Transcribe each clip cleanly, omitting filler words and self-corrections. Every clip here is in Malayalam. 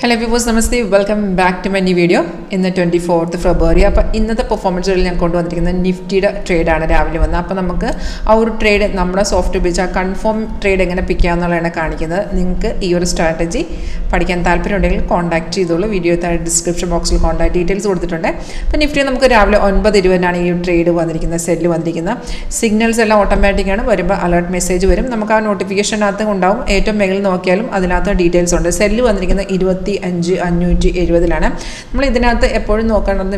Hello viewers, Namaste. Welcome back to my new video in the 24th February. അപ്പോൾ ഇന്നത്തെ പെർഫോമൻസുകളിൽ ഞാൻ കൊണ്ടുവന്നിരിക്കുന്നത് നിഫ്റ്റിയുടെ ട്രേഡാണ് രാവിലെ വന്നത്. അപ്പോൾ നമുക്ക് ആ ഒരു ട്രേഡ് നമ്മുടെ സോഫ്റ്റ് ഉപയോഗിച്ച് ആ കൺഫേം ട്രേഡ് എങ്ങനെ പിക്ക് ചെയ്യാമെന്നുള്ളതാണ് കാണിക്കുന്നത്. നിങ്ങൾക്ക് ഈ ഒരു സ്ട്രാറ്റജി പഠിക്കാൻ താല്പര്യമുണ്ടെങ്കിൽ കോൺടാക്ട് ചെയ്തോളൂ. വീഡിയോ താഴെ ഡിസ്ക്രിപ്ഷൻ ബോക്സിൽ കോൺടാക്ട് ഡീറ്റെയിൽസ് കൊടുത്തിട്ടുണ്ട്. അപ്പോൾ നിഫ്റ്റി നമുക്ക് രാവിലെ 9:20 ഈ ട്രേഡ് വന്നിരിക്കുന്നത്, സെല്ല് വന്നിരിക്കുന്നത്. സിഗ്നൽസ് എല്ലാം ഓട്ടോമാറ്റിക്കാണ്. വരുമ്പോൾ അലേർട്ട് മെസ്സേജ് വരും. നമുക്ക് ആ നോട്ടിഫിക്കേഷനകത്ത് ഉണ്ടാവും. ഏറ്റവും മേളിൽ നോക്കിയാലും അതിനകത്ത് ഡീറ്റെയിൽസ് ഉണ്ട്. സെല്ല് വന്നിരിക്കുന്നത് 25,570 നമ്മൾ ഇതിനകത്ത് എപ്പോഴും നോക്കേണ്ടത്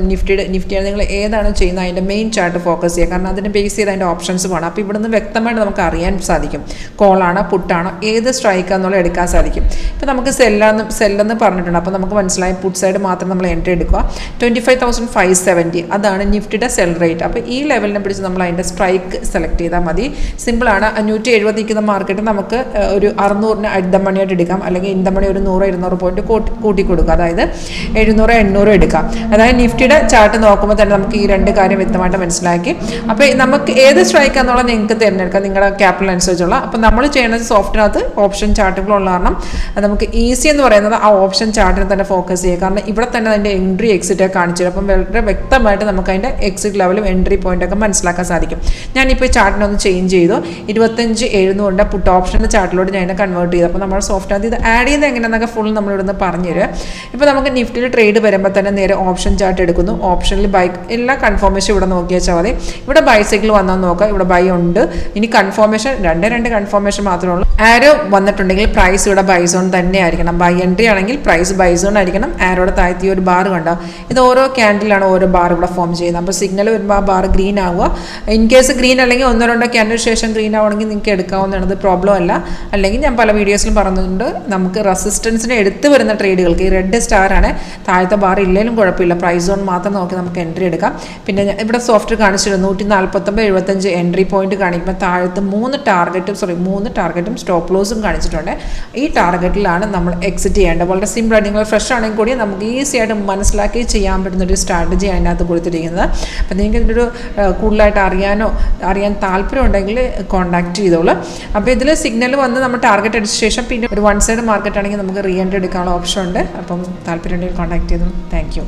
നിഫ്റ്റിയാണ്. നിങ്ങൾ ഏതാണ് ചെയ്യുന്നത് അതിൻ്റെ മെയിൻ ചാർട്ട് ഫോക്കസ് ചെയ്യുക. കാരണം അതിന് ബേസ് ചെയ്ത് അതിൻ്റെ ഓപ്ഷൻസ് വേണം. അപ്പോൾ ഇവിടുന്ന് വ്യക്തമായിട്ട് നമുക്ക് അറിയാൻ സാധിക്കും കോളാണോ പുട്ടാണോ ഏത് സ്ട്രൈക്കാണെന്നുള്ള എടുക്കാൻ സാധിക്കും. ഇപ്പോൾ നമുക്ക് സെല്ലെന്ന് പറഞ്ഞിട്ടുണ്ട്. അപ്പോൾ നമുക്ക് മനസ്സിലായി പുട്ട് സൈഡ് മാത്രം നമ്മൾ എൻട്രി എടുക്കുക. 25,570 അതാണ് നിഫ്റ്റിയുടെ സെൽ റേറ്റ്. അപ്പോൾ ഈ ലെവലിനെ പിടിച്ച് നമ്മൾ അതിൻ്റെ സ്ട്രൈക്ക് സെലക്ട് ചെയ്താൽ മതി. സിമ്പിളാണ്. 570 നിൽക്കുന്ന മാർക്കറ്റ് നമുക്ക് ഒരു 600 അറ്റ് ദ മണിയായിട്ട് എടുക്കാം. അല്ലെങ്കിൽ ഇൻ ദ മണി ഒരു 100-200 പോയിന്റ് കൂട്ടി കൊടുക്കുക. അതായത് 700-800 എടുക്കാം. അതായത് നിഫ്റ്റിയുടെ ചാർട്ട് നോക്കുമ്പോൾ തന്നെ നമുക്ക് ഈ രണ്ട് കാര്യം വ്യക്തമായിട്ട് മനസ്സിലാക്കി. അപ്പോൾ നമുക്ക് ഏത് സ്ട്രൈക്ക് എന്നുള്ളത് നിങ്ങൾക്ക് തിരഞ്ഞെടുക്കാം നിങ്ങളുടെ ക്യാപിറ്റൽ അനുസരിച്ചുള്ള. അപ്പോൾ നമ്മൾ ചെയ്യുന്നത് സോഫ്റ്റിനകത്ത് ഓപ്ഷൻ ചാർട്ടുകളുള്ള കാരണം നമുക്ക് ഈസി എന്ന് പറയുന്നത് ആ ഓപ്ഷൻ ചാർട്ടിനെ തന്നെ ഫോക്കസ് ചെയ്യുക. കാരണം ഇവിടെ തന്നെ അതിൻ്റെ എൻട്രി എക്സിറ്റ് കാണിച്ചു തരും. അപ്പം വളരെ വ്യക്തമായിട്ട് നമുക്ക് അതിൻ്റെ എക്സിറ്റ് ലെവലും എൻട്രി പോയിൻ്റൊക്കെ മനസ്സിലാക്കാൻ സാധിക്കും. ഞാനിപ്പോൾ ഈ ചാർട്ടിനൊന്ന് ചേഞ്ച് ചെയ്തു. 25,700 പുട്ട് ഓപ്ഷൻ്റെ ചാർട്ടിലോട്ട് ഞാൻ കൺവേർട്ട് ചെയ്തു. അപ്പോൾ നമ്മൾ സോഫ്റ്റിനകത്ത് ഇത് ആഡ് ചെയ്യുന്നത് എങ്ങനെയെന്നൊക്കെ ഫുൾ നമ്മളിവിടുന്ന് പറഞ്ഞുതരും. ഇപ്പോൾ നമുക്ക് നിഫ്റ്റിയിൽ ട്രേഡ് വരുമ്പോൾ തന്നെ നേരെ ഓപ്ഷൻ ചാർട്ട് എടുക്കുന്നു. ഓപ്ഷനിൽ ബൈ എല്ലാ കൺഫർമേഷൻ ഇവിടെ നോക്കി വെച്ചാൽ മതി. ഇവിടെ ബൈസൈക്കിൾ വന്നാൽ നോക്കുക. ഇവിടെ ബൈ ഉണ്ട്. ഇനി കൺഫർമേഷൻ രണ്ട് കൺഫർമേഷൻ മാത്രമേ ഉള്ളൂ. ആരോ വന്നിട്ടുണ്ടെങ്കിൽ പ്രൈസ് ഇവിടെ ബൈ സോൺ തന്നെ ആയിരിക്കണം. ബൈ എൻട്രി ആണെങ്കിൽ പ്രൈസ് ബൈ സോൺ ആയിരിക്കണം. ആരോടെ താഴ്ത്തി ഒരു ബാർ കണ്ടോ. ഇത് ഓരോ ക്യാൻഡിലാണ് ഓരോ ബാർ ഇവിടെ ഫോം ചെയ്യുന്നത്. അപ്പോൾ സിഗ്നൽ വരുമ്പോൾ ആ ബാർ ഗ്രീൻ ആവുക. ഇൻ കേസ് ഗ്രീൻ അല്ലെങ്കിൽ 1-2 ക്യാൻഡിന് ശേഷം ഗ്രീൻ ആവുകയാണെങ്കിൽ നിങ്ങൾക്ക് എടുക്കാവുന്നതാണ്. പ്രോബ്ലം അല്ല. അല്ലെങ്കിൽ ഞാൻ പല വീഡിയോസിലും പറഞ്ഞിട്ടുണ്ട് നമുക്ക് റെസിസ്റ്റൻസിനെ എടുത്ത് വരുന്ന ട്രേഡുകൾക്ക് ഈ റെഡ് സ്റ്റാർ ആണ്. താഴത്തെ ബാർ ഇല്ലെങ്കിലും കുഴപ്പമില്ല. പ്രൈസ് സോൺ മാത്രം നോക്കി നമുക്ക് എൻട്രി എടുക്കാം. പിന്നെ ഇവിടെ സോഫ്റ്റ് കാണിച്ചിരുന്നു 149.75 എൻട്രി പോയിന്റ് കാണിക്കുമ്പോൾ താഴത്ത് 3 ടാർഗറ്റും സ്റ്റോപ്പ് ലോസും കാണിച്ചിട്ടുണ്ട്. ഈ ടാർഗറ്റിലാണ് നമ്മൾ എക്സിറ്റ് ചെയ്യേണ്ടത്. വളരെ സിമ്പിളായിട്ട് നിങ്ങൾ ഫ്രഷ് ആണെങ്കിൽ കൂടി നമുക്ക് ഈസി ആയിട്ട് മനസ്സിലാക്കി ചെയ്യാൻ പറ്റുന്നൊരു സ്ട്രാറ്റജി അതിനകത്ത് കൊടുത്തിരിക്കുന്നത്. അപ്പോൾ നിങ്ങൾക്ക് ഇതിൻ്റെ ഒരു കൂടുതലായിട്ട് അറിയാൻ താല്പര്യം ഉണ്ടെങ്കിൽ കോൺടാക്ട് ചെയ്തോളൂ. അപ്പോൾ ഇതിൽ സിഗ്നൽ വന്ന് നമ്മൾ ടാർഗറ്റ് അടിച്ച ശേഷം പിന്നെ ഒരു വൺ സൈഡ് മാർക്കറ്റ് ആണെങ്കിൽ നമുക്ക് റീ എൻട്രി എടുക്കാനുള്ള ഓപ്ഷൻ ഉണ്ട്. അപ്പം താല്പര്യം ഉണ്ടെങ്കിൽ കോൺടാക്ട് ചെയ്തു. Thank you.